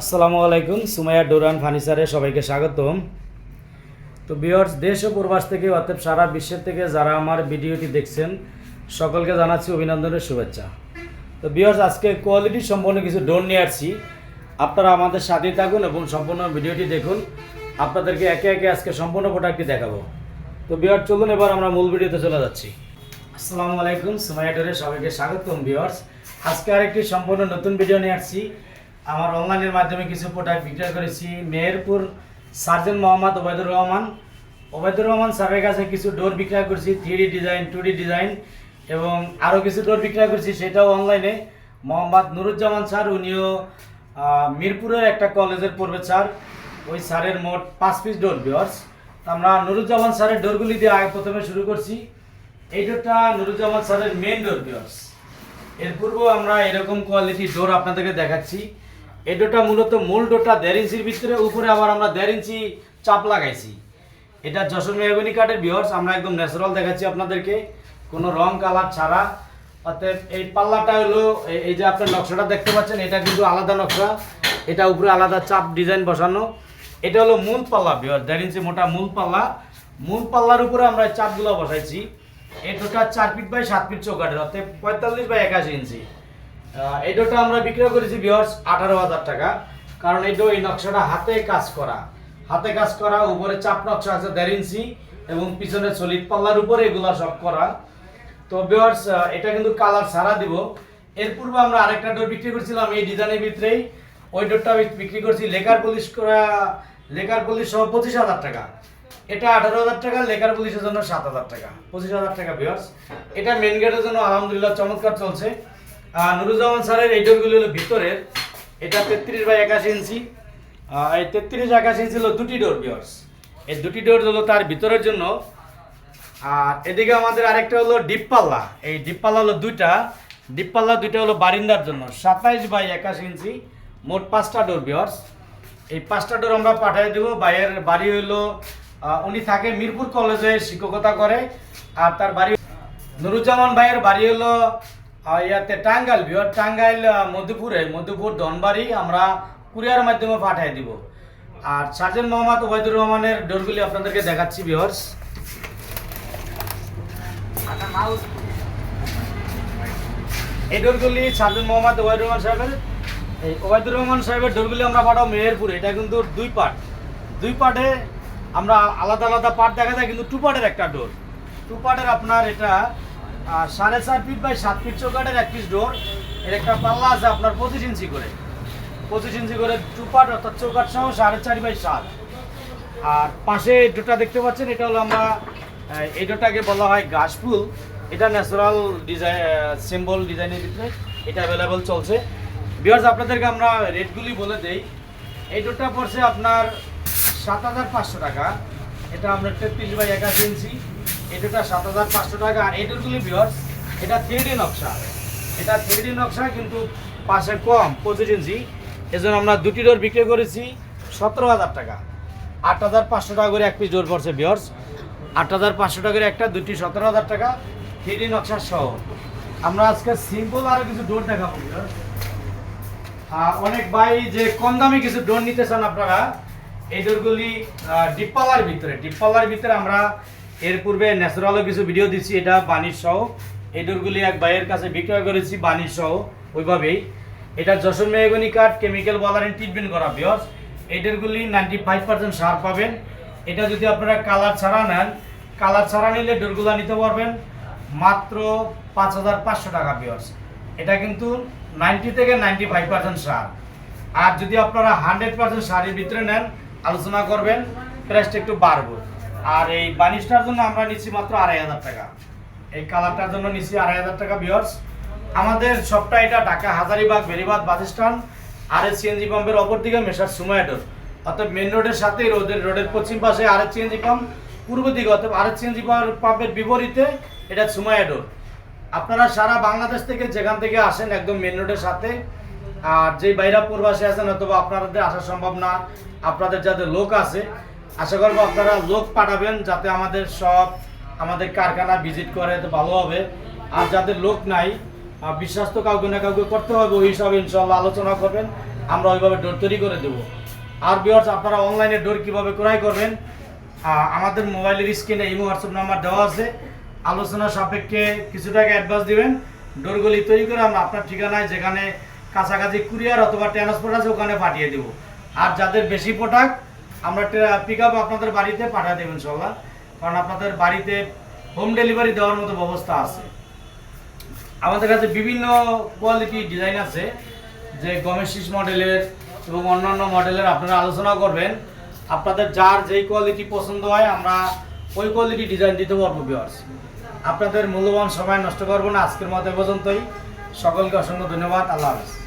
আসসালামু আলাইকুম। সুমাইয়া ডোরান ফার্নিচারে সবাইকে স্বাগতম। তো ভিউয়ার্স, দেশ ও প্রবাস থেকে অর্থাৎ সারা বিশ্বের থেকে যারা আমার ভিডিওটি দেখছেন সকলকে জানাচ্ছি অভিনন্দনের শুভেচ্ছা। তো ভিউয়ার্স, আজকে কোয়ালিটি সম্পন্ন কিছু ডোর নিয়ে আসছি। আপনারা আমাদের সাথেই থাকুন এবং সম্পূর্ণ ভিডিওটি দেখুন। আপনাদেরকে একে একে আজকে সম্পূর্ণ প্রোডাক্টটি দেখাবো। তো ভিউয়ার্স, চলুন এবার আমরা মূল ভিডিওতে চলে যাচ্ছি। আসসালামু আলাইকুম, সুমাইয়া ডোরে সবাইকে স্বাগতম। ভিউয়ার্স, আজকে আরেকটি সম্পূর্ণ নতুন ভিডিও নিয়ে আসছি। আমার অনলাইনের মাধ্যমে কিছু প্রোডাক্ট বিক্রয় করেছি। মেহেরপুর সার্জন মোহাম্মদ ওবায়দুর রহমান স্যারের কাছে কিছু ডোর বিক্রয় করছি, 3D ডিজাইন, 2D ডিজাইন এবং আরও কিছু ডোর বিক্রয় করছি, সেটাও অনলাইনে। মোহাম্মদ নুরুজ্জামান স্যার, উনিও মিরপুরের একটা কলেজের পড়বে স্যার। ওই স্যারের মোট 5 পিস ডোর। ভিউয়ার্স, আমরা নুরুজ্জামান স্যারের ডোরগুলি দিয়ে আগে প্রথমে শুরু করছি। এই ডোরটা নুরুজ্জামান স্যারের মেন ডোর। ভিউয়ার্স, এর পূর্বেও আমরা এরকম কোয়ালিটি ডোর আপনাদেরকে দেখাচ্ছি। এই ডোরটা মূলত মূল ডোরটা 1.5 ইঞ্চির ভিতরে, উপরে আবার আমরা 1.5 ইঞ্চি চাপ লাগাইছি। এটা যশোর মেহগনি কাঠের। ভিউয়ার্স, আমরা একদম ন্যাচারাল দেখাচ্ছি আপনাদেরকে, কোনো রং কালার ছাড়া। অর্থাৎ এই পাল্লাটা হলো, এই যে আপনার নকশাটা দেখতে পাচ্ছেন, এটা কিন্তু আলাদা নকশা, এটা উপরে আলাদা চাপ ডিজাইন বসানো। এটা হলো মূল পাল্লা। ভিউয়ার্স, 1.5 ইঞ্চি মোটা মূল পাল্লা। মূল পাল্লার উপরে আমরা এই চাপগুলো বসাইছি। এই ডোরটা 4 ফিট বাই 7 ফিট চৌকাঠের, অর্থাৎ 45 বাই 81 ইঞ্চি। এই ডোরটা আমরা বিক্রয় করেছি ভিউয়ার্স 18,000 টাকা। কারণ এই নকশাটা হাতে কাজ করা, উপরে চাপ নকশা আছে 1.5 ইঞ্চি এবং পিছনে সলিড পাল্লার উপরে এগুলা সব করা। তো ভিউয়ার্স, এটা কিন্তু কালার ছাড়া দিব। এর পূর্বে আমরা আরেকটা ডোর বিক্রি করছিলাম এই ডিজাইনের ভিতরেই। ওই ডোরটা বিক্রি করছি লেকার পলিশ সহ 25,000 টাকা। এটা 18,000 টাকা, লেকার পলিশের জন্য 7,000 টাকা, 25,000 টাকা। ভিউয়ার্স, এটা মেন গেটের জন্য আলহামদুলিল্লাহ চমৎকার চলছে। নুরুজ্জামান স্যারের এই ডোরগুলি হলো ভিতরের। এটা 33 বাই 81 ইঞ্চি। এই 33-81 ইঞ্চি হলো দুটি ডোর। ভিউয়ার্স, এই দুটি ডোর হলো তার ভিতরের জন্য। আর এদিকে আমাদের আরেকটা হলো ডিপ পাল্লা। এই ডিপ পাল্লা হলো দুইটা হলো বারিন্দার জন্য, 27 বাই 81 ইঞ্চি, মোট 5টা ডোর। ভিউয়ার্স, এই 5টা ডোর আমরা পাঠিয়ে দেবো। ভাইয়ের বাড়ি হইলো, উনি থাকে মিরপুর কলেজে শিক্ষকতা করে। আর তার বাড়ি, নুরুজ্জামান ভাইয়ের বাড়ি হলো ইয়াতে টাঙ্গাইল। ভিউয়ার্স, টাঙ্গাইল মধুপুর ধনবাড়ি। আমরা কুরিয়ার মাধ্যমে পাঠিয়ে দিব। আর সার্জন মোহাম্মদ ওবায়দুর রহমানের ডোরগুলি আপনাদেরকে দেখাচ্ছি। ভিউয়ার্স, এই ডোরগুলি সার্জন মোহাম্মদ ওবায়দুর রহমান সাহেবের ডোরগুলি আমরা পাঠাবো মেহেরপুরে। এটা কিন্তু দুই পার্টে আমরা আলাদা আলাদা পার্ট দেখা যায়, কিন্তু 2 পার্টের একটা ডোর। 2 পার্টের আপনার এটা 4.5 ফিট বাই 7 ফিট চৌকাঠের এক পিস ডোর। এর একটা পাল্লা আছে আপনার 25 ইঞ্চি করে 2 পার্ট, অর্থাৎ চৌকাঠ সহ 4.5 বাই 7। আর পাশে ডোরটা দেখতে পাচ্ছেন, এটা হলো আমরা এই ডোরটাকে বলা হয় ঘাসফুল। এটা ন্যাচারাল ডিজাইন সিম্বল ডিজাইনের ভিতরে এটা অ্যাভেলেবল চলছে। ভিউয়ার্স, আপনাদেরকে আমরা রেটগুলি বলে দেই। এই ডোরটা পড়ছে আপনার 7,500 টাকা। এটা আমরা 33 বাই 81 ইঞ্চি। এই ডোরটা 7,500 টাকা। আর এই ডোরগুলি ভিউয়ার্স, এটা 3D নকশা, কিন্তু পাশে কম 25 ইঞ্চি। এজন্য আমরা দুটি ডোর বিক্রি করেছি 17,000 টাকা। 8,500 টাকা করে এক পিস ডোর পড়ছে। ভিউয়ার্স, 8,500 টাকা করে একটা, দুটি 17,000 টাকা, 3D নকশা সহ। আমরা আজকে সিম্পল আরও কিছু ডোর দেখাবো। অনেক ভাই যে কম দামে কিছু ডোর নিতে চান আপনারা, এই ডোরগুলি ডিপ পাল্লার ভিতরে আমরা এর পূর্বে ন্যাচারালও কিছু ভিডিও দিচ্ছি, এটা বানিশ সহ। এই ডোরগুলি এক ভাইয়ের কাছে বিক্রয় করেছি বানিশ সহ ওইভাবেই। এটা যশোর মেহগনি কাঠ, কেমিক্যাল বলারিং ট্রিটমেন্ট করা। ভিউয়ার্স, এই ডোরগুলি 95% সার পাবেন। এটা যদি আপনারা কালার ছাড়া নিলে ডোরগুলো নিতে পারবেন মাত্র 5,500 টাকা। ভিউয়ার্স, এটা কিন্তু 90 থেকে 95% সার। আর যদি আপনারা 100% সারের ভিতরে নেন, আলোচনা করবেন, প্রাইসটা একটু বাড়বে। আর এই বানিশটার জন্য আমরা নিচ্ছি মাত্র 2,500 টাকা। এই কালারটার জন্য নিচ্ছি 2,500 টাকা। ভিউয়ার্স, আমাদের সবটা এটা Dhaka Hazaribagh Beribadh bus stand, RS CNG পাম্পের অপর দিকে মেসার সুমাইয়া ডোর। অর্থাৎ মেন রোডের সাথে রোডের পশ্চিম পাশে আরএস সিএনজি পাম্প, পূর্ব দিকে অর্থাৎ আরএস সিএনজি পাম্পের বিপরীতে এটা সুমাইয়া ডোর। আপনারা সারা বাংলাদেশ থেকে যেখান থেকে আসেন একদম মেন রোডের সাথে। আর যে বাইরা পূর্বাসে আছেন অথবা আপনাদের আসা সম্ভব না, আপনাদের যাদের লোক আছে, আশা করবো আপনারা লোক পাঠাবেন যাতে আমাদের কারখানা ভিজিট করে, তো ভালো হবে। আর যাদের লোক নাই, বিশ্বাস তো কাউকে না কাউকে করতে হবে, ওই হিসাবে ইনশাল্লাহ আলোচনা করবেন। আমরা ওইভাবে ডোর তৈরি করে দেবো। আর ভিউয়ার্স, আপনারা অনলাইনে ডোর কীভাবে ক্রয় করবেন, আমাদের মোবাইলের স্ক্রিনে ইমো হোয়াটসঅ্যাপ নাম্বার দেওয়া আছে। আলোচনা সাপেক্ষে কিছু টাকা অ্যাডভান্স দিবেন, ডোরগুলি তৈরি করে আমরা আপনার ঠিকানায় যেখানে কাছাকাছি কুরিয়ার অথবা ট্রান্সপোর্ট আছে ওখানে পাঠিয়ে দেবো। আর যাদের বেশি প্রোডাক্ট আমরা পিক আপ আপনাদের বাড়িতে পাঠিয়ে দেবেন ইনশাআল্লাহ, কারণ আপনাদের বাড়িতে হোম ডেলিভারি দেওয়ার মতো ব্যবস্থা আছে। আমাদের কাছে বিভিন্ন কোয়ালিটি ডিজাইন আছে, যে গমেশিস মডেলের এবং অন্যান্য মডেলের আপনারা আলোচনা করবেন। আপনাদের যার যেই কোয়ালিটি পছন্দ হয় আমরা ওই কোয়ালিটি ডিজাইন দিতে পারবো ভিউয়ার্স। আপনাদের মূল্যবান সময় নষ্ট করবো না। আজকের মতো পর্যন্তই। সকলকে অসংখ্য ধন্যবাদ। আল্লাহ হাফেজ।